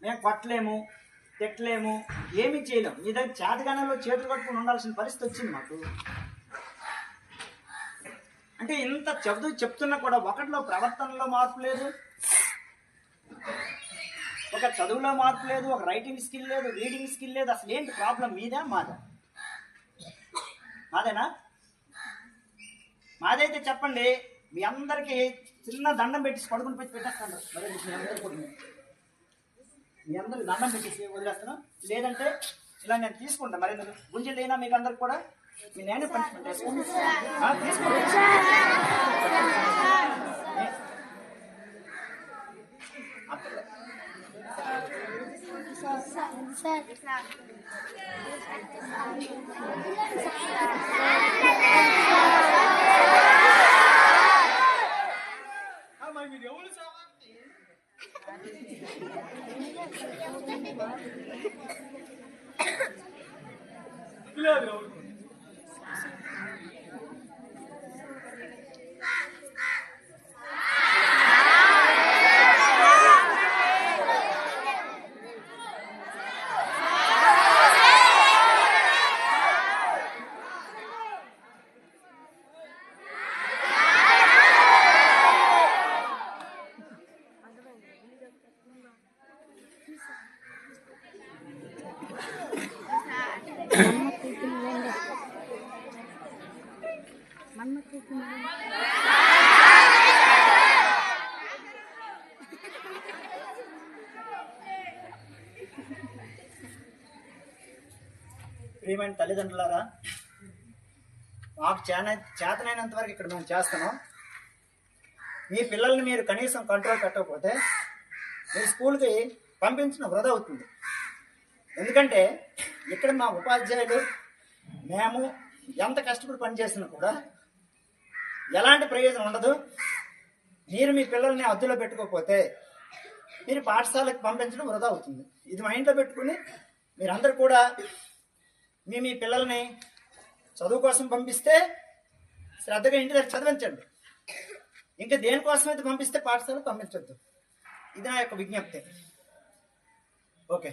మేము కొట్టలేము, తిట్టలేము, ఏమీ చేయలేము. మీ దగ్గర చేతగానంలో చేతులు కట్టుకుని ఉండాల్సిన పరిస్థితి వచ్చింది మాకు. అంటే ఇంత చెప్తున్నా కూడా ఒకటిలో ప్రవర్తనలో మార్పు లేదు, ఒక చదువులో మార్పు లేదు, ఒక రైటింగ్ స్కిల్ లేదు, రీడింగ్ స్కిల్ లేదు. అసలు ఏంటి ప్రాబ్లం? మీదా మాదా? మాదేనా? మాదైతే చెప్పండి. మీ అందరికీ చిన్న దండం పెట్టి పడుకుని పెట్టి పెట్టేస్తాను. మరి మీ అందరికి దండం పెట్టేసి వదిలేస్తాను. లేదంటే ఇలా నేను తీసుకుంటాను. మరి గుంజలు అయినా మీకు అందరికి కూడా మీ నేనే పనిష్మెంట్ తీసుకుంటాను. ప్రియమైన తల్లిదండ్రులారా, మాకు చేతనైనంత వరకు ఇక్కడ మేము చేస్తున్నాం. మీ పిల్లల్ని మీరు కనీసం కంట్రోల్ పెట్టకపోతే మీ స్కూల్కి పంపించిన వృధా అవుతుంది. ఎందుకంటే ఇక్కడ మా ఉపాధ్యాయులు మేము ఎంత కష్టపడి పనిచేసినా కూడా ఎలాంటి ప్రయోజనం ఉండదు. మీరు మీ పిల్లల్ని అద్దులో పెట్టుకోకపోతే మీరు పాఠశాలకు పంపించడం వృధా అవుతుంది. ఇది మైండ్లో పెట్టుకుని మీరందరూ కూడా మీ పిల్లల్ని చదువు కోసం పంపిస్తే శ్రద్ధగా ఇంటి దగ్గర చదివించండి. ఇంకా దేనికోసం అయితే పంపిస్తే పాఠశాలకు పంపించద్దు. ఇది నా యొక్క విజ్ఞప్తి. ఓకే.